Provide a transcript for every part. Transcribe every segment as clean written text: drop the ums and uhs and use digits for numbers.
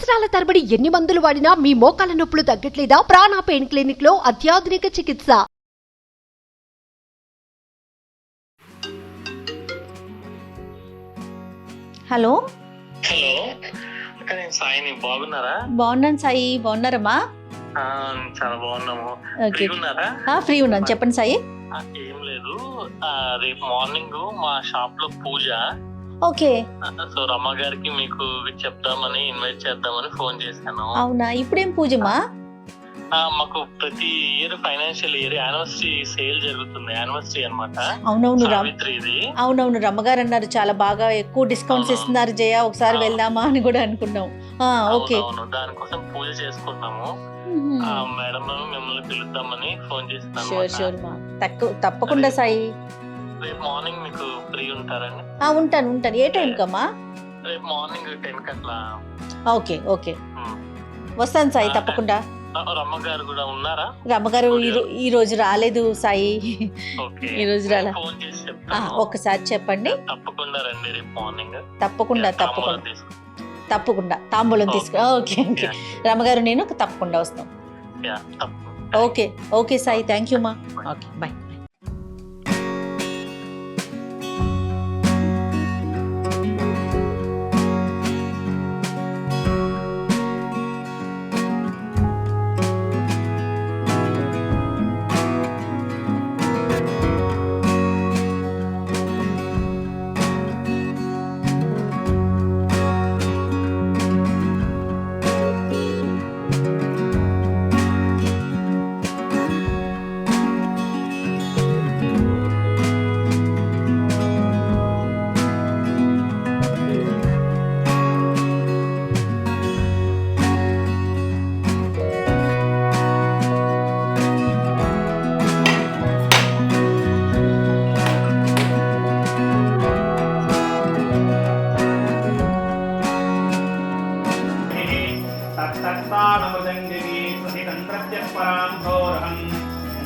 సంవత్సరాల తరబడి ఎన్ని మందులు వాడినా మీ మోకాల నొప్పులు తగ్గట్లేదా? ప్రాణ పెయిన్ క్లినిక్ లో అత్యాధునిక చికిత్స. హలో హలో అక్క, నేను సాయిని. బాగున్నారా? బాగున్నాను సాయి, బాగున్నారమ్మా? చాలా బాగున్నాము. ఓకే, ఫ్రీ ఉన్నారా? ఫ్రీ ఉన్నాను, చెప్పండి సాయి. ఏం లేదు, రేపు మార్నింగ్ మా షాప్ లో పూజ. ఓకే, సో రమ్మ గారికి మీకు చెప్తామని, ఇన్వైట్ చేద్దామని ఫోన్ చేశాను. అవునా? ఇప్పుడేం పూజమ్మా? మాకు ప్రతి year financial year anniversary sale జరుగుతుంది. యానివర్సరీ అనమాట. అవునవును సావిత్రిది. అవునవును, రమ్మగారు అన్నారు చాలా బాగా ఎక్కువ డిస్కౌంట్స్ ఇస్తున్నారు జయ, ఒకసారి వెళ్దామా అని కూడా అనుకున్నాం. ఓకే, అవును, దానికోసం పూజ చేసుకుంటాము. మేడం మిమ్మల్ని పిలుద్దామని ఫోన్ చేస్తాను. షూర్ షూర్ మా, తప్పకుండా సాయి. రేపు మార్నింగ్ మీకు ఫ్రీ ఉంటారండి? ఉంటాను. ఏ టైం కమ్మా? రేపు మార్నింగ్ 10 కట్లా. ఓకే ఓకే, వస్తాను సాయి, తప్పకుండా. రమ్మగారు కూడా ఉన్నారా? రమ్మగారు ఈ రోజు రాలేదు సాయి, ఈ రోజు రాలే. ఫోన్ చేసి చెప్తాను. ఒక్కసారి చెప్పండి. తప్పకుండా రండి రేపు మార్నింగ్. తప్పకుండా తాంబూలం తీసుకో. ఓకే ఓకే, రమ్మగారు నేను తప్పకుండా వస్తాం. ఓకే సాయి, థ్యాంక్ యూ మా. Okay, bye.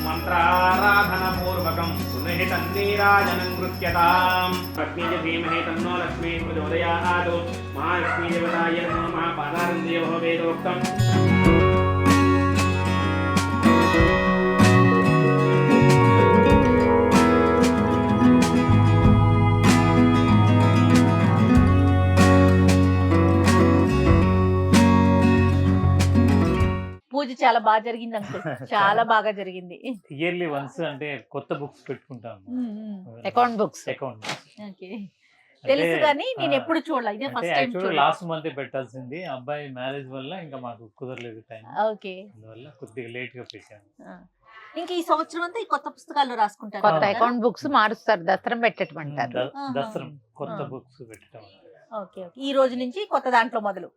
మంత్రారాధనపూర్వకం సునిహితం నీరాజనం కృత్యతాం. లక్ష్మీ ధీమహి తన్నో లక్ష్మీ ప్రచోదయాత్. మహాలక్ష్మీ దేవతాయ నమః. పాదారం దేవో వేదోక్తం. పూజ చాలా బాగా జరిగింది అంకుల్, చాలా బాగా జరిగింది. ఇయర్లీ వన్స్ అంటే కొత్త బుక్స్ పెట్టుకుంటాము, అకౌంట్ బుక్స్. ఓకే, తెలుసు కానీ నేను ఎప్పుడు చూడలేదు, ఇదే ఫస్ట్ టైం చూడలేదు. లాస్ట్ మంత్ పెట్టాల్సింది, అబ్బాయి మ్యారేజ్ వల్ల ఇంకా మాకు కుదరలేదు టైం. ఓకే, అందువల్ల కొద్దిగా లేట్ గా పెట్టాను. ఇంకా ఈ సంవత్సరం అంతా ఈ కొత్త పుస్తకాలు రాసుకుంటారు, కొత్త అకౌంట్ బుక్స్ మారుస్తారు, దసరం పెట్టమంటారు. దసరం కొత్త బుక్స్ పెట్టడం. ఓకే ఓకే, ఈ రోజు నుంచి కొత్త దాంట్లో మొదలు,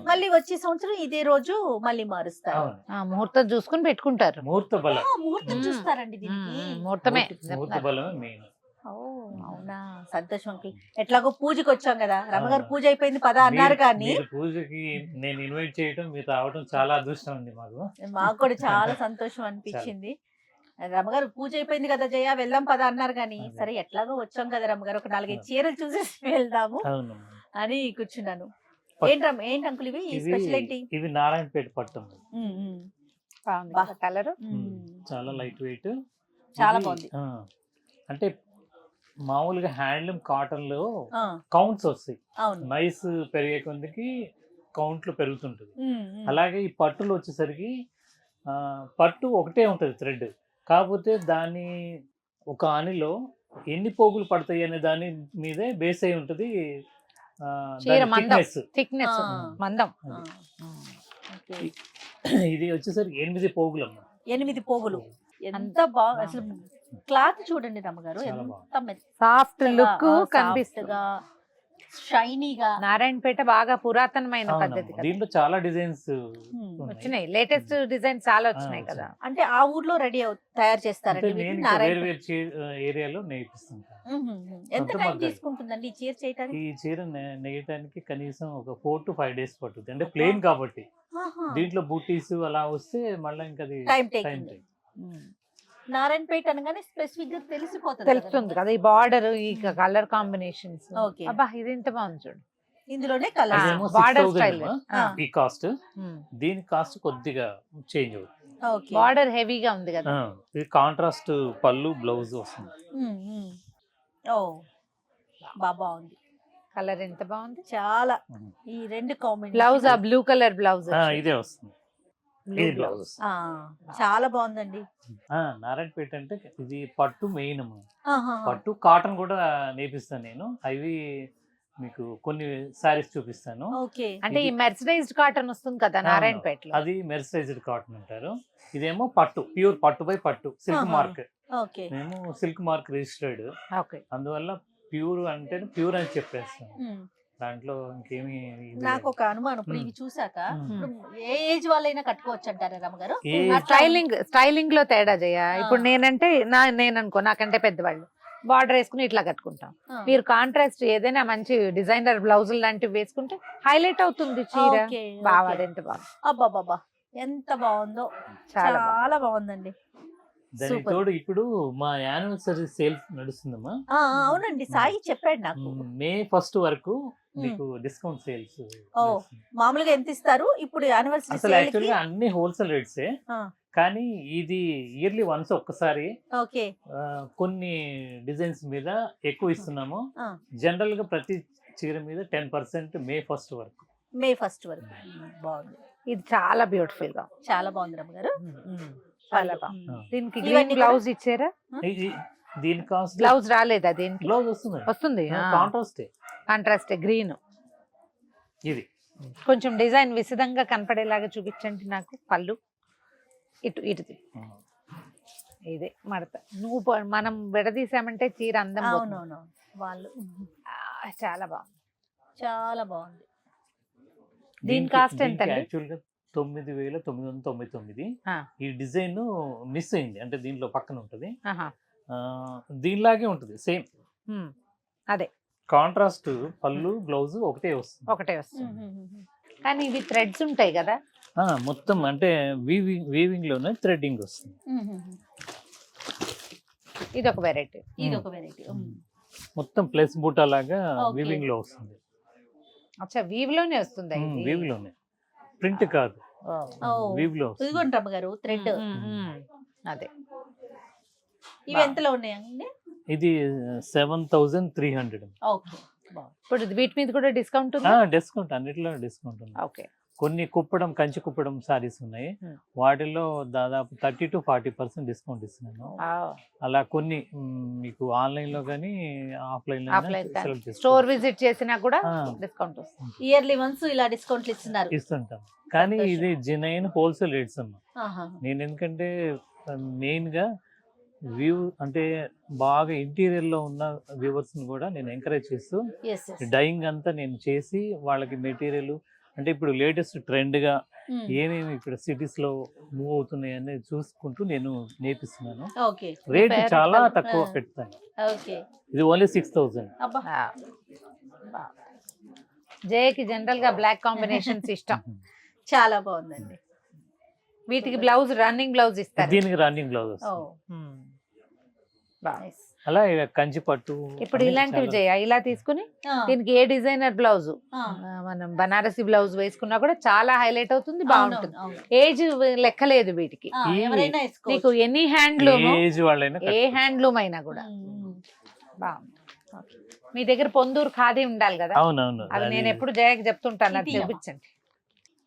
మళ్ళీ వచ్చే సంవత్సరం ఇదే రోజు మళ్ళీ మారుస్తారు. ముహూర్తం చూసుకుని పెట్టుకుంటారు. ముహూర్త బలం, ముహూర్తం చూస్తారండి దీనికి. ముహూర్తమే, ముహూర్త బలమే మెయిన్. అవునా, సంతోషం అంకుల్. ఎట్లాగో పూజకి వచ్చాం కదా, రమ్మగారు పూజ అయిపోయింది పద అన్నారు, కానీ పూజకి నేను ఇన్వైట్ చేయడం, మీరు రావడం చాలా అదృష్టం ఉంది మాకు కూడా చాలా సంతోషం అనిపించింది. రమ్మగారు పూజ అయిపోయింది కదా జయ, వెళ్దాం పద అన్నారు, కానీ సరే ఎట్లాగో వచ్చాం కదా రమ్మగారు, ఒక 4-5 చీరలు చూసేసి వెళ్దాము అని కూర్చున్నాను. ఏంటి అంకుల్ ఇవి స్పెషల్ ఏంటి? ఇవి నారాయణపేట పట్టం, కలర్ చాలా లైట్ వెయిట్, చాలా బాగుంది. అంటే మామూలుగా హ్యాండ్లూమ్ కాటన్ లో కౌంట్స్ వస్తాయి, నైస్ పెరిగే కొందికి కౌంట్లు పెరుగుతుంటది. అలాగే ఈ పట్టులు వచ్చేసరికి పట్టు ఒకటే ఉంటది థ్రెడ్, కాకపోతే దాని ఒక ఆనిలో ఎన్ని పోగులు పడతాయి అనే దాని మీదే బేస్ అయి ఉంటది థిక్నెస్, మందం. ఇది వచ్చేసరికి 8 పోగులు అమ్మా. 8 పోగులు, ఎంత బాగా అసలు. క్లాత్ చూడండి రమ్మగారు, ఎంత సాఫ్ట్ లుక్ కనిపిస్తుందా, షైనీగా. నారాయణపేట బాగా పురాతనమైన పద్ధతి, దీంట్లో చాలా డిజైన్స్ వచ్చినాయి, లేటెస్ట్ డిజైన్ చాలా వచ్చినాయి కదా. అంటే ఆ ఊర్లో రెడీ తయారు చేస్తారండి ఏరియాలో నేర్పిస్తుంటారు. ఎంత టైం తీసుకుంటుందండి ఈ చీర చేయడానికి? ఈ చీర నేయడానికి కనీసం ఒక 4 to 5 days పడుతుంది, అంటే ప్లెయిన్ కాబట్టి. దీంట్లో బూటీస్ అలా వస్తే మళ్ళీ ఇంకా టైం. నారాయణపేట అనగానే స్పెసిఫిక్ గా తెలుస్తుంది కదా, ఈ బార్డర్, ఈ కలర్ కాంబినేషన్స్. అబ్బా ఇది ఎంత బాగుంది చూడు. ఇందులోనే కలర్ అదేమో border 6,000 style. అమ్మా, ఈ కాస్ట్. దీని కాస్ట్ కొద్దిగా చేంజ్ అవుతుంది. ఓకే బార్డర్ హెవీగా ఉంది కదా. ఇది కాంట్రాస్ట్ పళ్ళు బ్లౌజ్ వస్తుంది. ఓ బాగుంది, కలర్ ఎంత బాగుంది. చాలా ఉమ్. ఈ రెండు కాంబినేషన్ బ్లౌజ్ ఆ బ్లూ కలర్ బ్లౌజ్ ఇదే వస్తుంది. ఇది బ్లౌజ్. చాలా బాగుందండి. నారాయణపేట అంటే ఇది పట్టు మెయిన్ అమ్మా. ఆహా. పట్టు కాటన్ కూడా నేపిస్తాను నేను. అవి మీకు కొన్ని సారీస్ చూపిస్తాను. ఓకే అంటే ఈ మెర్సరైజ్డ్ కాటన్ వస్తుంది కదా నారాయణపేటలో. అది మెర్సరైజ్డ్ కాటన్ అంటారు. ఇదేమో పట్టు, ప్యూర్ పట్టు బై పట్టు, సిల్క్ ఆహా. మార్క్. ఓకే మేము సిల్క్ మార్క్ రిజిస్టర్డ్, ఓకే. అందువల్ల ప్యూర్ అంటే ప్యూర్ అని చెప్పేస్తాం. ఉమ్. దాంట్లో ఇంకేమి ఇది నాకు లేదు. ఒక అనుమానం, ఇప్పుడు ఇవి చూసాక ఉమ్. ఇప్పుడు ఏ ఏజ్ వాళ్ళైనా కట్టుకోవచ్చు అంటారా రమ్మగారు? ఏ స్టైలింగ్ లో తేడా చేయ. ఇప్పుడు నేనంటే నేను అనుకో నాకంటే పెద్దవాళ్ళు బార్డర్ వేసుకుని ఇట్లా కట్టుకుంటాం. మీరు కాంట్రాస్ట్ ఏదైనా మంచి డిజైనర్ బ్లౌజులు లాంటివి వేసుకుంటే హైలైట్ అవుతుంది చీర. ఓకే, బాగా ఓకే. ఎంత బాగా, అబ్బాబాబా ఎంత బాగుందో, చాలా బాగుంది. చాలా బాగుందండి. దానికి సూపర్. తోడు ఇప్పుడు మా యానివర్సరీ సేల్ నడుస్తుందమ్మా. అవునండి, సాయి చెప్పాడు నాకు. మే 1 వరకు మీకు డిస్కౌంట్ సేల్స్. ఓ. మామూలుగా ఎంత ఇస్తారు ఇప్పుడు యానివర్సరీ అసలు యాక్చువల్ గా అన్ని హోల్సేల్ రేట్సే, కానీ ఇది ఇయర్లీ వన్స్ ఒక్కసారి ఓకే కొన్ని డిజైన్స్ మీద ఎక్కువ ఇస్తున్నాము. ఆ. జనరల్ గా ప్రతి చీర మీద 10% మే 1 వరకు. మే 1 వరకు. బాగుంది, ఇది చాలా బ్యూటిఫుల్ గా, చాలా బాగుంది రమ్మగారు. చాలా బాగుంది. దీనికి ఇవన్నీ గ్రీన్ కూడా- బ్లౌజ్ ఇచ్చారా? దీని కాస్ట్ బ్లౌజ్ రాలేదా దీనికి? బ్లౌజ్ వస్తుంది, వస్తుంది. కాంట్రాస్ట్. Contrast green. ఇది కొంచెం డిజైన్ విసిదంగా కనపడేలాగా చూపించండి నాకు. పళ్ళు ఇటు ఇటు ఇదే మడత. మనం విడదీసామంటే చీర అందం పోతుంది. అవునవును, వాళ్ళు చాలా బాగుంది, చాలా బాగుంది. దీని కాస్ట్ ఎంత అండి? యాక్చువల్ గా 9,999. ఆ. ఈ డిజైన్ మిస్ అయింది, అంటే దీంట్లో పక్కన ఉంటది. ఆహా. దీనిలాగే ఉంటది సేమ్ అదే కాంట్రాస్ట్ పళ్ళు బ్లౌజ్ ఒకటే వస్తుంది. ఒకటే వస్తుంది, కానీ ఇవి థ్రెడ్స్ ఉంటాయి కదా. మొత్తం అంటే వీవింగ్ లోనే థ్రెడ్డింగ్ వస్తుంది. ఇది ఒక వెరైటీ. ఇది ఒక వెరైటీ. మొత్తం ప్లస్ బూటా లాగా Okay. వీవింగ్ లో వస్తుంది. అచ్చా, వీవ్ లోనే వస్తుంది ఇది. వీవ్ లోనే, ప్రింట్ కాదు, ఓ. వీవ్ లో వస్తుంది. ఇదిగోండి రమ్మగారు థ్రెడ్. అదే. ఇవి ఎంతలో ఉన్నాయండి? ఇది 7,300. ఓకే బాగుంది. ఇప్పుడు వీటి మీద కూడా డిస్కౌంట్ ఉంది. డిస్కౌంట్, అన్నిట్లో డిస్కౌంట్ ఉంది. ఓకే. కొన్ని కుప్పడం, కంచి కుప్పడం సారీస్ ఉన్నాయి, వాటిల్లో దాదాపు 30 to 40% డిస్కౌంట్ ఇస్తున్నాను. అలా కొన్ని మీకు ఆన్లైన్ లో కానీ ఆఫ్లైన్ లో స్టోర్ విజిట్ చేసినా కూడా డిస్కౌంట్ వస్తుంది. ఇయర్లీ వన్స్ ఇలా డిస్కౌంట్లు ఇస్తున్నారు. ఇస్తుంటాం, కానీ సంతోషం. ఇది జెన్యూన్ హోల్సేల్ రేట్స్ అమ్మా. ఆహా. నేను ఎందుకంటే మెయిన్ గా వ్యూ అంటే బాగా ఇంటీరియర్ లో ఉన్న వ్యూవర్స్ ని కూడా నేను ఎంకరేజ్ చేస్తూ Yes, yes. డైయింగ్ అంతా నేను చేసి వాళ్ళకి మెటీరియల్ అంటే ఇప్పుడు లేటెస్ట్ ట్రెండ్ గా ఏమేమి ఇక్కడ సిటీస్ లో మూవ్ అవుతున్నాయి అనేది చూసుకుంటూ నేను నేర్పిస్తున్నాను. ఓకే రేట్ Fair చాలా రేట్. తక్కువ పెడతాను. ఓకే. ఇది ఓన్లీ 6,000. అబ్బా జేకి జనరల్ గా బ్లాక్ కాంబినేషన్స్ ఇష్టం. చాలా బాగుందండి. వీటికి బ్లౌజ్ రన్నింగ్ బ్లౌజ్ ఇస్తారు. దీనికి రన్నింగ్ బ్లౌజ్ ఓ వస్తుంది. నైస్. అలా ఇక కంచి పట్టు ఇప్పుడు అన్ని ఇలాంటివి చాలా- చేయ ఇలా తీసుకుని దీనికి ఏ డిజైనర్ బ్లౌజ్ మనం బనారసి బ్లౌజ్ వేసుకున్నా కూడా చాలా హైలైట్ అవుతుంది, బాగుంటుంది. ఏజ్ లెక్కలేదు వీటికి. ఎవరైనా నీకు వేసుకోవచ్చు. ఎనీ హ్యాండ్లూమ్, ఏజ్ వాళ్ళైనా ఏ కట్టుకోవచ్చు. హ్యాండ్లూమ్ అయినా కూడా బాగుంది. మీ దగ్గర పొందూరు ఖాదీ ఉండాలి కదా, అవునవును, అవి అది నేను ఎప్పుడు జయకి చెప్తుంటాను, అది ఇది చూపించండి.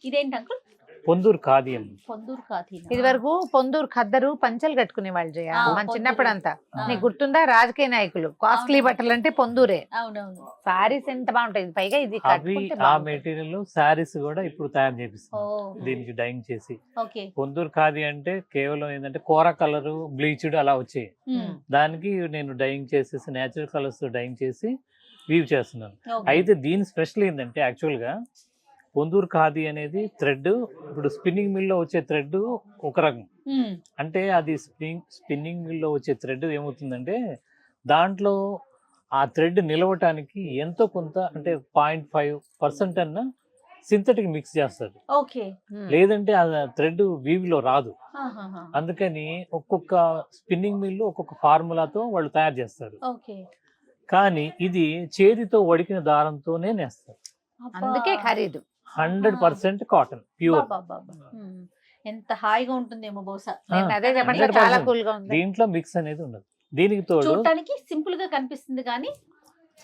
ఇదేంటి అంకుల్? పొందూరు ఖాదీ అని. పొందూరు కాథీనా? ఇది వరకు పొందూరు ఖద్దరు పంచలు కట్టుకునే వాళ్ళు జయ, మన పొందూరు. చిన్నప్పుడు అంతా. ఆ. నీకు గుర్తుందా, రాజకీయ నాయకులు కాస్ట్లీ అవును. బట్టలు అంటే పొందూరే. అవునవును. సారీస్ ఎంత బాగుంటాయి, పైగా ఇది అవి కట్టుకుంటే ఆ బాగుంటుంది. మెటీరియల్ శారీస్ కూడా ఇప్పుడు తయారు ఓ చేపిస్తాం దీనికి డైయింగ్ చేసి. ఓకే. పొందూరు ఖాదీ అంటే కేవలం ఏంటంటే కోర కలర్ బ్లీచ్డ్ అలా వచ్చాయి, దానికి నేను డైయింగ్ చేసేసి నేచురల్ కలర్స్ తో డైయింగ్ చేసి వీవ్ చేస్తున్నాను. అయితే దీని స్పెషల్ ఏంటంటే యాక్చువల్ గా పొందూరు ఖాదీ అనేది థ్రెడ్, ఇప్పుడు స్పిన్నింగ్ మిల్ లో వచ్చే థ్రెడ్ ఒక రకం, అంటే అది స్పిన్నింగ్ మిల్ లో వచ్చే థ్రెడ్ ఏమవుతుందంటే దాంట్లో ఆ థ్రెడ్ నిలవటానికి ఎంతో కొంత అంటే 0.5% అన్న సింథటిక్ మిక్స్ చేస్తారు, ఓకే. లేదంటే ఆ థ్రెడ్ వీవ్ లో రాదు. ఆహాహా. అందుకని ఒక్కొక్క స్పిన్నింగ్ మిల్ ఒక్కొక్క ఫార్ములాతో వాళ్ళు తయారు చేస్తారు, ఓకే. కానీ ఇది చేతితో వడికిన దారంతోనే నేస్తారు. అందుకే ఖరీదు. 100% కాటన్ ప్యూర్. ఎంత హాయిగా ఉంటుందేమో బహుశా. నేను అదే చెప్పట్లే, 100% చాలా కూల్ గా ఉంది. దీంట్లో మిక్స్ అనేది ఉండదు. దీనికి తోడు చూడటానికి సింపుల్ గా కనిపిస్తుంది కానీ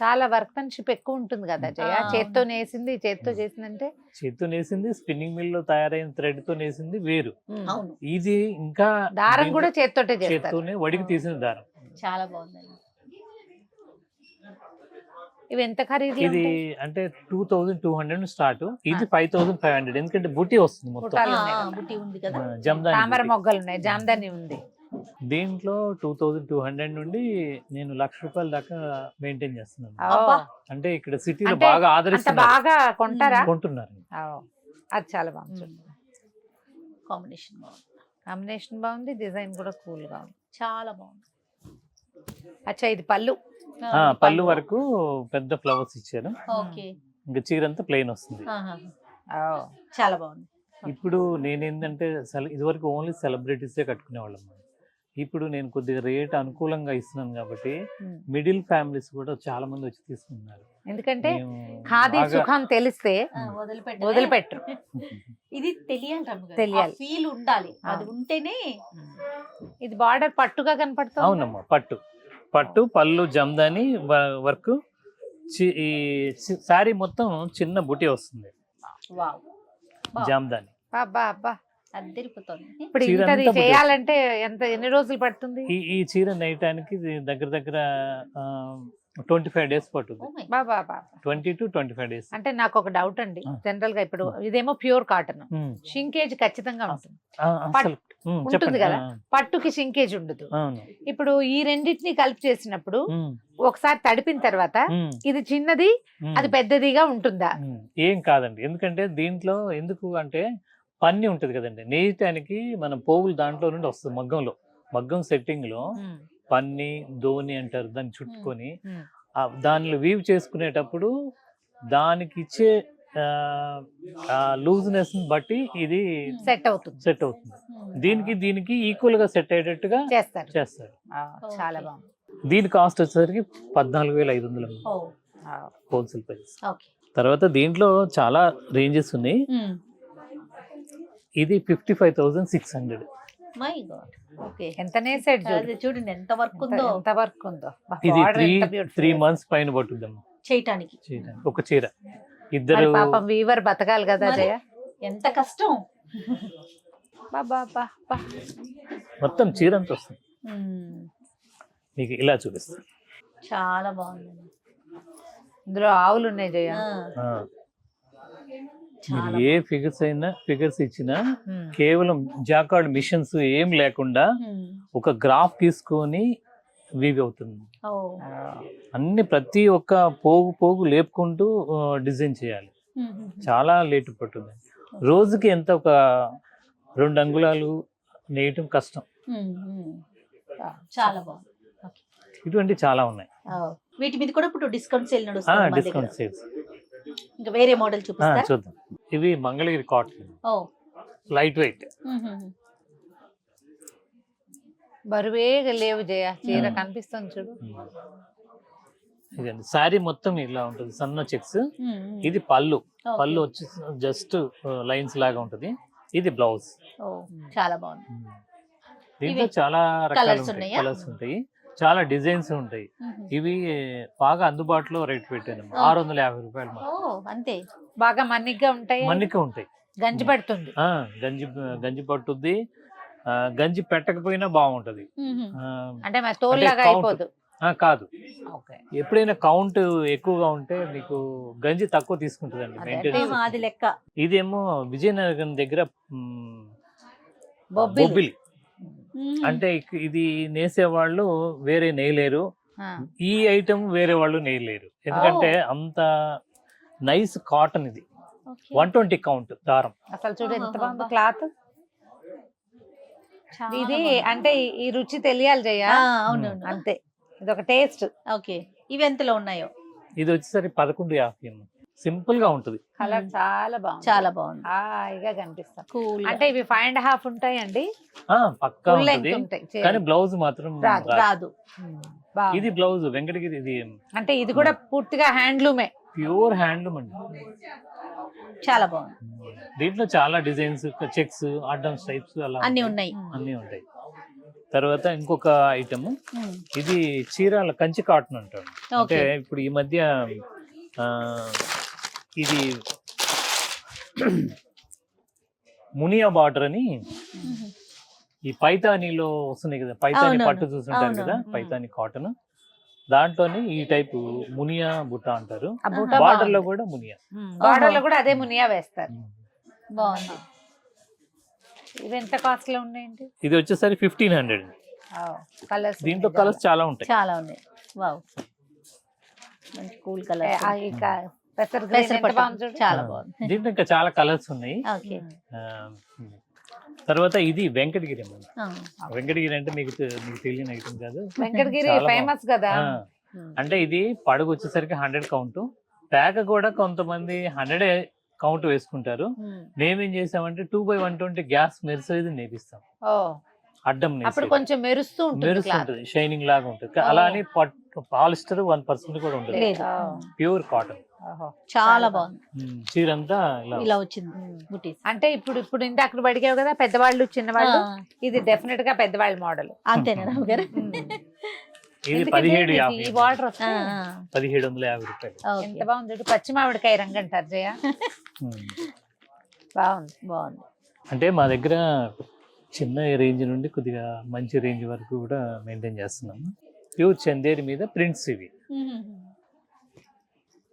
చాలా వర్క్మెన్షిప్ ఎక్కువ ఉంటుంది కదా జయ. ఆ, చేత్తో నేసింది, చేత్తో చేసిందంటే చేత్తో నేసింది, స్పిన్నింగ్ మిల్ లో తయారైన థ్రెడ్ తో నేసింది వేరు. అవును, ఇది ఇంకా దారం కూడా చేత్తోటే చేస్తారు. చేత్తోనే వడికి తీసిన దారం. చాలా బాగుందండి. ఇవి ఎంత ఖరీదు? ఇది అంటే 2200 స్టార్ట్. ఇది 5500, ఎందుకంటే బుట్టి వస్తుంది మొత్తం. బుట్టాలు ఉన్నాయి కదా. బుట్టి ఉంది కదా. జమ్దాని తామర బుట్టి. మొగ్గలు ఉన్నాయి, జామ్దాని ఉంది. దీంట్లో 2200 నుండి నేను ₹1,00,000 దాకా మెయింటైన్ చేస్తున్నాను. అబ్బా. అంటే ఇక్కడ సిటీలో అంటే బాగా అంత ఆదరిస్తున్నారు, బాగా కొంటారా? కొంటున్నారు. ఓ, అది చాలా బాగుంది. కాంబినేషన్ బాగుంది, కాంబినేషన్ బాగుంది, డిజైన్ కూడా కూల్ గా ఉంది. చాలా బాగుంది. అచ్చా, ఇది పళ్ళు. పళ్ళు వరకు పెద్ద ఫ్లవర్స్ ఇచ్చారు. ఓకే. ఇంకా చీర అంతా ప్లెయిన్ వస్తుంది. ఓ, చాలా బాగుంది. ఇప్పుడు నేనేంటంటే ఇదివరకు ఓన్లీ సెలబ్రిటీసే కట్టుకునేవాళ్ళం. ఇప్పుడు నేను కొద్దిగా రేట్ అనుకూలంగా ఇస్తున్నాను కాబట్టి మిడిల్ ఫ్యామిలీస్ కూడా చాలా మంది వచ్చి తీసుకుంటున్నారు. ఎందుకంటే మేము ఖాదీ బాగా- సుఖం తెలిస్తే వదిలిపెట్టరు. ఇది తెలియాలి రమ్య గారు. తెలియాలి. ఆ ఫీల్ ఉండాలి, అది అవును. ఉంటేనే. ఇది బార్డర్ పట్టుగా కనపడుతుంది. అవునమ్మా, పట్టు పళ్ళు జమ్దాని వర్క్. ఈ శారీ మొత్తం చిన్న బుటీ వస్తుంది, వావ్, జామ్దాని. అబ్బా అబ్బా, అద్దరిపోతుంది. ఇప్పుడు చీర ఇంతది అంతా చేయాలంటే ఎన్ని రోజులు పడుతుంది? ఈ చీర నేయటానికి దగ్గర 25 days పట్టుద్ది. Oh my God. Baba Baba, 20 to 25 days. అంటే నాకు ఒక డౌట్ అండి. జనరల్ గా ఇప్పుడు ఇదేమో ప్యూర్ కాటన్, షింకేజ్ ఖచ్చితంగా ఉంటుంది. అసలు ఉంటుంది చెప్పండి. కదా, పట్టుకి షింకేజ్ ఉండదు. అవును. ఇప్పుడు ఈ రెండింటిని కలిపి చేసినప్పుడు ఒకసారి తడిపిన తర్వాత ఇది చిన్నది, అది పెద్దదిగా ఉంటుందా? ఏం కాదండి, ఎందుకంటే దీంట్లో ఎందుకు అంటే పన్ని ఉంటది కదండి, నేయటానికి మనం పోగులు దాంట్లో నుండి వస్తుంది. మగ్గం సెట్టింగ్ లో పన్ని ధోని అంటారు, దాన్ని చుట్టుకొని దానిలో వీవ్ చేసుకునేటప్పుడు దానికి ఇచ్చే లూజ్నెస్ బట్టి ఇది సెట్ అవుతుంది. దీనికి ఈక్వల్ గా సెట్ అయ్యేటట్టుగా చేస్తారు. చాలా Okay. బాగుంది. దీని కాస్ట్ వచ్చేసరికి 14,500 Oh, హోల్సేల్ ప్రైస్. okay. తర్వాత దీంట్లో చాలా రేంజెస్ ఉన్నాయి. ఇది 55,600. My God. Okay. ఎంతనే సెట్ అది చూడండి ఎంత వర్క్ ఉందో ఎంత వర్క్ ఉందో. ఇది Border ఎంత 3 beautiful. months పైన పట్టుద్దమ్మా చేయటానికి. చేయడానికి. ఒక చీర మరి ఇద్దరు పాపం వీవర్ బతకాలి కదా మరి? జయ. ఎంత కష్టం. బాబా బా. మొత్తం చీర అంతా వస్తుంది. మీకు ఇలా చూపిస్తాను. చాలా బాగుంది. ఇందులో ఆవులు ఉన్నాయి జయ. ఆ. మీరు ఏ ఫిగర్స్ ఇచ్చినా కేవలం జాకార్డ్ మిషన్స్ ఏం లేకుండా ఒక గ్రాఫ్ తీసుకొని వీవ్ అవుతుంది. అన్ని ప్రతి ఒక్క పోగు లేపుకుంటూ డిజైన్ చేయాలి. చాలా లేట్ పట్టుద్ది. రోజుకి ఎంత ఒక 2 అంగుళాలు నేయటం కష్టం. చాలా బాగుంది. ఇటువంటి చాలా ఉన్నాయి. వీటి మీద కూడా ఇప్పుడు డిస్కౌంట్ సేల్ నడుస్తుంది మన దగ్గర. Discount sales. ఇంకా వేరే మోడల్ చూపిస్తారా? చూద్దాం. ఇవి మంగళగిరి కాటన్, ఓ, లైట్ వెయిట్. బరువే లేవు జయ. చీర కనిపిస్తుంది చూడు. ఇదండి శారీ మొత్తం ఇలా ఉంటుంది, సన్న చెక్స్. ఇది పళ్ళు వచ్చి జస్ట్ లైన్స్ లాగా ఉంటది. ఇది బ్లౌజ్. ఓ, చాలా బాగుంది. దీంట్లో ఇవి చాలా రకాలు colours ఉంటాయి, ఉన్నాయా? కలర్స్ ఉంటాయి, చాలా డిజైన్స్ ఉంటాయి. ఇవి బాగా అందుబాటులో రేట్ పెట్టాను, ₹650 మాత్రం. ఓ, అంతే. బాగా మన్నిగ్గా ఉంటాయి, మన్నిక ఉంటాయి. గంజి పడుతుంది. గంజి పట్టుద్ది. గంజి పెట్టకపోయినా బాగుంటది. అంటే మరి తోలులాగా count. అయిపోదు. కాదు, ఓకే. ఎప్పుడైనా కౌంట్ ఎక్కువగా ఉంటే మీకు గంజి తక్కువ తీసుకుంటుందండి అదే, మెయింటెనెన్స్. అది లెక్క. ఇదేమో విజయనగరం దగ్గర బొబ్బిలి. బొబ్బిలి. అంటే ఇది నేసేవాళ్ళు వేరే నేయలేరు, ఈ ఐటమ్ వేరే వాళ్ళు నేయలేరు. ఎందుకంటే అంత నైస్ కాటన్. ఇది 120 కౌంట్ దారం. అసలు చూడు ఎంత బాగుంది క్లాత్. ఇది అంటే ఈ రుచి తెలియాలి జయ. అవునవును, అంతే, ఇది ఒక టేస్ట్. ఓకే. ఇవి ఎంతలో ఉన్నాయో? ఇది వచ్చేసరికి 1150. సింపుల్ గా ఉంటది. కలర్ చాలా బాగుంది, చాలా బాగుంది, హాయిగా కనిపిస్తాం. కూల్. అంటే ఇవి 5.5 ఉంటాయండి, పక్కా ఫుల్ ఉంటది. లెంగ్త్ ఉంటాయి. కానీ బ్లౌజ్ మాత్రం రాదు. రాదు. బాగుంది. ఇది బ్లౌజ్ వెంకటగిరి. ఇది అంటే ఇది కూడా పూర్తిగా హ్యాండ్లూమే. ప్యూర్ హ్యాండ్లూమ్ అండి. చాలా బాగుంది. దీంట్లో చాలా డిజైన్స్, చెక్స్, అడ్డం స్ట్రైప్స్ అలా అన్ని ఉంటాయి. ఉన్నాయి. అన్ని ఉంటాయి. తర్వాత ఇంకొక ఐటమ్, ఇది చీరాల కంచి కాటన్ అంటారు. అంటే ఇప్పుడు ఈ మధ్య ఇది మునియా బార్డర్ అని ఈ పైతానీలో వస్తున్నాయి కదా, పైతానీ పట్టు చూస్తుంటారు కదా, పైతానీ కాటన్, దాంట్లోనే ఈ టైప్ మునియా బుట్ట అంటారు. బార్డర్ లో కూడా మునియా, బార్డర్ లో కూడా అదే మునియా వేస్తారు. బాగుంది. ఇవి ఎంత కాస్ట్ లో ఉన్నాయండి? ఇది వచ్చేసరికి 1500. కలర్స్, దీంట్లో కలర్స్ చాలా ఉంటాయి. చాలా ఉన్నాయి. వావ్, మంచి కూల్ కలర్. చాలా బాగుంది. దీంట్లో ఇంకా చాలా కలర్స్ ఉన్నాయి. ఓకే. తర్వాత ఇది వెంకటగిరి అమ్మ. వెంకటగిరి అంటే మీకు తెలియని ఐటమ్ కాదు. వెంకటగిరి ఫేమస్ కదా. అంటే ఇది పడుగు వచ్చేసరికి 100 కౌంట్, ప్యాక్ కూడా కొంతమంది 100 కౌంట్ వేసుకుంటారు. మేమేం చేసామంటే 2/120 గ్యాస్ మెర్సరైజ్ నేపిస్తాం. అడ్డం అప్పుడు కొంచెం మెరుస్తుంటుంది, షైనింగ్ లాగా ఉంటుంది. అలా అని పాలిస్టర్ 1% కూడా ఉంటుంది. Pure cotton. చాలా బాగుంది. చీర అంతా ఇలా వచ్చింది బుటీస్. అంటే ఇప్పుడు ఇందాక అడిగావు కదా పెద్దవాళ్ళు చిన్నవాళ్ళు, ఇది డెఫినెట్ గా పెద్దవాళ్ళ మోడల్. అంతేనా రామ్ గారు? ఇది 1750. ఈ బార్డర్ 1750 రూపాయలు. ఎంత బాగుంది. పచ్చి మామిడికాయ రంగు అంటారు జయ. బాగుంది. బాగుంది. అంటే మా దగ్గర చిన్న రేంజ్ నుండి కొద్దిగా మంచి రేంజ్ వరకు కూడా మెయింటైన్ చేస్తున్నాము. ప్యూర్ చందేరి మీద ప్రింట్స్ ఇవి.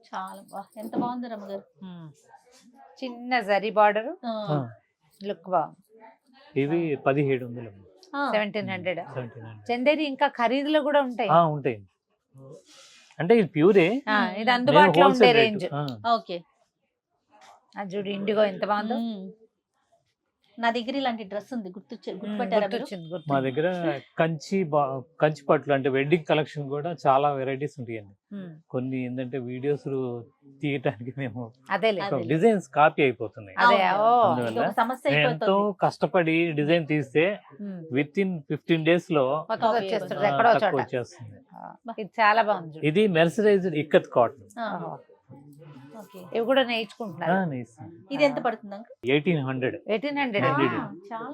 చాలా ఎంత బాగుంది రమ్మ గారు. చిన్న జరీ బార్డర్, లుక్ బాగుంది. ఇవి 1700. 1700. చందేరి ఇంకా ఖరీదులో కూడా ఉంటాయి. ఉంటాయి. అంటే ఇది ప్యూరే, ఇది అందుబాటులో ఉండే రేంజ్. ఓకే. అది చూడు ఇండిగో ఎంత బాగుందో. నా దగ్గర ఇలాంటి డ్రెస్ ఉంది, గుర్తుపెట్టారు. మా దగ్గర కంచి పట్లు అంటే వెడ్డింగ్ కలెక్షన్ కూడా చాలా వెరైటీస్ ఉంటాయండి. కొన్ని ఏంటంటే వీడియోస్ తీయటానికి మేము డిజైన్స్ కాపీ అయిపోతున్నాయి. ఎంతో కష్టపడి డిజైన్ తీస్తే విత్ ఇన్ 15 days లో వచ్చేస్తుంది. చాలా బాగుంది. ఇది మెర్సరైజ్డ్ ఇక్కత్ కాటన్. ఇవి కూడా నేర్చుకుంటున్నారు. ఇది ఎంత పడుతుంది? 1800.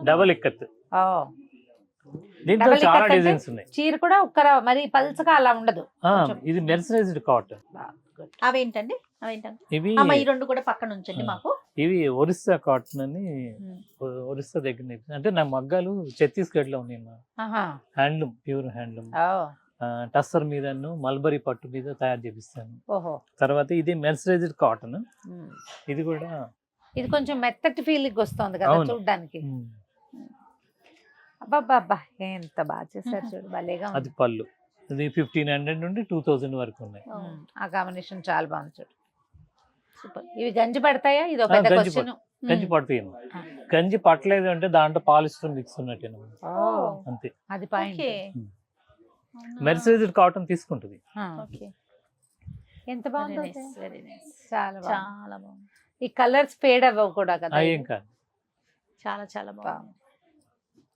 డబుల్ ఇక్కత్. దీంట్లో చాలా డిజైన్స్ ఉన్నాయి. చీర కూడా ఒక్కర మరి పల్చగా అలా ఉండదు. ఇది మెర్సరైజ్డ్ కాటన్. అవేంటండి? ఇవి ఈ రెండు కూడా పక్కన ఉంచండి మాకు. ఇవి ఒరిస్సా కాటన్ అని, ఒరిస్సా దగ్గర. అంటే నా మగ్గాలు ఛత్తీస్గఢ్ లో ఉన్నాయి. Handloom, pure handloom. టస్సర్ మీద మల్బరీ పట్టు మీద తయారు చేపిస్తాను. తర్వాత ఇది మెర్సరైజ్డ్ కాటన్. ఇది కూడా ఇది కొంచెం మెత్తటి ఫీలింగ్ వస్తుంది కదా చూడడానికి. అబ్బా ఎంత బాగా చేశారు చూడు, భలేగా. అది పళ్ళు. ఇది 1500 నుండి 2000 వరకు ఉన్నాయి. ఆ కాంబినేషన్ చాలా బాగుంది చూడు. సూపర్. ఇవి గంజి పడతాయా? ఇది ఒక పెద్ద క్వశ్చన్. గంజి పడుతుంది. గంజి పట్టలేదు అంటే దాంట్లో పాలిస్టర్ మిక్స్ ఉన్నట్టు అంతే. అది పాయింట్. మెర్సరైజ్డ్ కాటన్ తీసుకుంటుంది. ఎంత బాగుంది. చాలా బాగుంది. ఈ కలర్స్ ఫేడ్ అవ్వవు కూడా కదా. ఏం కాదు. చాలా చాలా బాగుంది.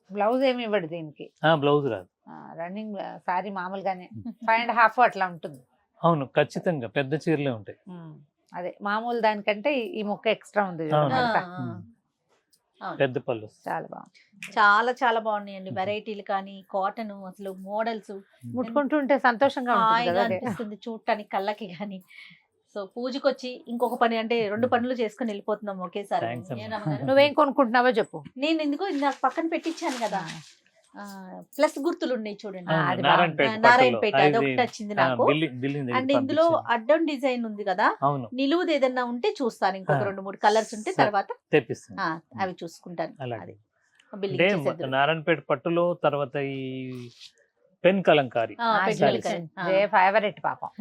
బ్లౌజ్ ఏమి ఇవ్వడు దీనికి. బ్లౌజ్ రాదు. రన్నింగ్ సారీ మామూలుగానే 5.5 అట్లా ఉంటుంది. అవును, ఖచ్చితంగా పెద్ద చీరలే ఉంటాయి. అదే మామూలు దానికంటే ఈ ముక్క ఎక్స్ట్రా ఉంది. పెద్ద పళ్ళు. చాలా బాగుంది. చాలా చాలా బాగున్నాయండి. వెరైటీలు కానీ కాటన్, అసలు మోడల్స్ ముట్టుకుంటుంటే సంతోషంగా అనిపిస్తుంది చూడటానికి కళ్ళకి కానీ. సో పూజకి వచ్చి ఇంకొక పని అంటే 2 పనులు చేసుకుని వెళ్ళిపోతున్నాం ఒకేసారి. నువ్వేం కొనుక్కుంటున్నావో చెప్పు. నేను ఎందుకు నాకు పక్కన పెట్టించాను కదా, ప్లస్ గుర్తులు ఉన్నాయి చూడండి. నారాయణపేట అదొకటి వచ్చింది నాకు. అండ్ ఇందులో అడ్డం డిజైన్ ఉంది కదా, నిలువుది ఏదన్నా ఉంటే చూస్తాను. ఇంకొక 2-3 కలర్స్ ఉంటే తర్వాత అవి చూసుకుంటాను. నారాయణపేట పట్టులో తర్వాత ఈ పెన్ కలంకారీ ఫేవరెట్ పాపం.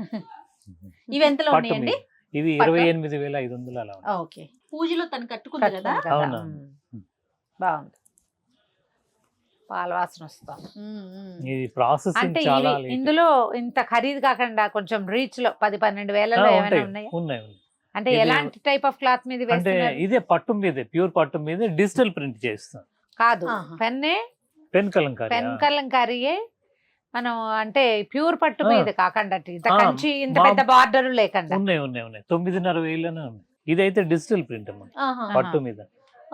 ఇవి ఎంతలో ఉన్నాయండి? ఇవి 28,500 అలా. ఓకే. పూజలో తను కట్టుకుంది కదా. బాగుంది. పాల వాసన వస్తాం. అంటే ఇందులో ఇంత ఖరీదు కాకుండా కొంచెం రీచ్ లో 10-12 వేలలో ఏమైనా ఉన్నాయి? అంటే ఎలాంటి టైప్ ఆఫ్ క్లాత్ మీద? అంటే ఇదే పట్టు మీద, ప్యూర్ పట్టు మీద డిజిటల్ ప్రింట్ చేస్తాం. కాదు, పెన్ కలంకారీ. పెన్ కలంకారీయే మనం అంటే ప్యూర్ పట్టు ఆ. మీద కాకుండా ఇంత ఆ, కంచి ఇంత మా- పెద్ద బార్డర్ లేకుండా ఉన్నాయి 9,500 ఉన్నాయి. ఇదైతే డిజిటల్ ప్రింట్ అమ్మా, ఆహా. పట్టు మీద.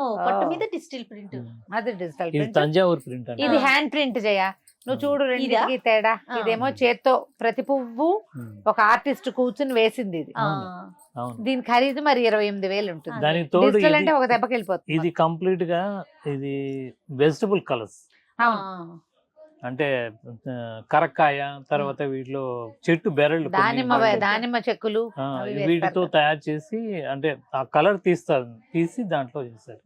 ఓ, పట్టు మీద డిజిటల్ ప్రింట్. అది డిజిటల్ ఇది ప్రింట్. తంజావూరు ప్రింట్ అండి. ఇది హ్యాండ్ ప్రింట్ చేయ. నువ్వు చూడు రెండింటికి తేడా. ఇదేమో చేత్తో ప్రతి పువ్వు ఒక ఆర్టిస్ట్ కూర్చుని వేసింది. ఇది అవును. దీని ఖరీదు మరి 28,000 ఉంటుంది. దానికి తోడు డిజిటల్ ఇది- అంటే ఒక దెబ్బకి వెళ్ళిపోతుంది. ఇది కంప్లీట్ గా ఇది వెజిటబుల్ కలర్స్, అంటే కరక్కాయ, తర్వాత వీటిలో చెట్టు బెరళ్ళు కొన్ని దానిమ్మ ఉంటాయి. దానిమ్మ చెక్కులు ఆ, అవి వీటితో వేస్తారు. తయారు చేసి అంటే ఆ కలర్ తీసి దాంట్లో చేస్తారు.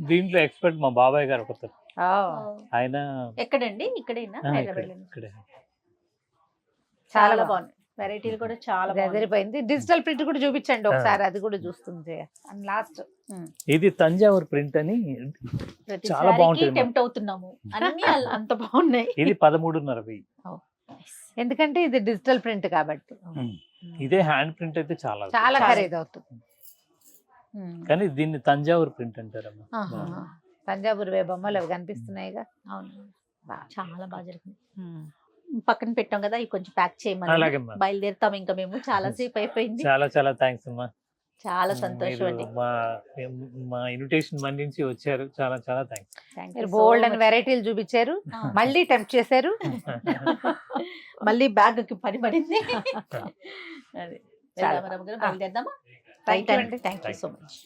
దీంట్లో ఎక్స్పర్ట్ మా బాబాయ్ గారు ఒకరు. ఓ. ఆయన ఎక్కడండి? ఇక్కడేనా? ఆ, హైదరాబాద్ ఇక్కడే. చాలా బాగున్నాయి వెరైటీలు కూడా చాలా బాగున్నాయి. ఎదిరిపోయింది. డిజిటల్ ప్రింట్ కూడా చూపించండి ఒకసారి, అది కూడా చూస్తుంది లాస్ట్. ఇది తంజావూరు ప్రింట్ అని ప్రతి చాలా సారీకి బాగుంటుంది. టెంప్ట్ అవుతున్నాము. అన్ని అంత బాగున్నాయి. ఇది 13,500. ఎందుకంటే ఇది డిజిటల్ ప్రింట్ కాబట్టి ఇదే హ్యాండ్ ప్రింట్ అయితే చాలా అవుతుంది. చాలా చాలా. ఖరీదు అవుతుంది. కానీ దీన్ని తంజావూరు ప్రింట్ అంటారమ్మా. ఆహా. తంజావూరు బొమ్మలు అవి కనిపిస్తున్నాయిగా. అవును, చాలా బాగా జరిగింది. పక్కన పెట్టాం కదా, ఇవి కొంచెం ప్యాక్ చేయమని. అలాగేమ్మా. బయలుదేరుతాం ఇంకా మేము. చాలా సేపు అయిపోయింది. చాలా చాలా థ్యాంక్స్ అమ్మా. చాలా సంతోషం మీరు అండి. మా ఇన్విటేషన్ మన్నించి వచ్చారు. చాలా చాలా థ్యాంక్స్. Thank you మీరు so బోల్డ్ అని much. వెరైటీలు చూపించారు, మళ్ళీ టెంప్ట్ చేశారు. మళ్ళీ బ్యాగ్ కి పని పడింది. అది చాలా. వెళ్దామా రమ్మ గారు? బయలుదేరదామా? Thank you రైట్ అండి. అండి. Thank you so much.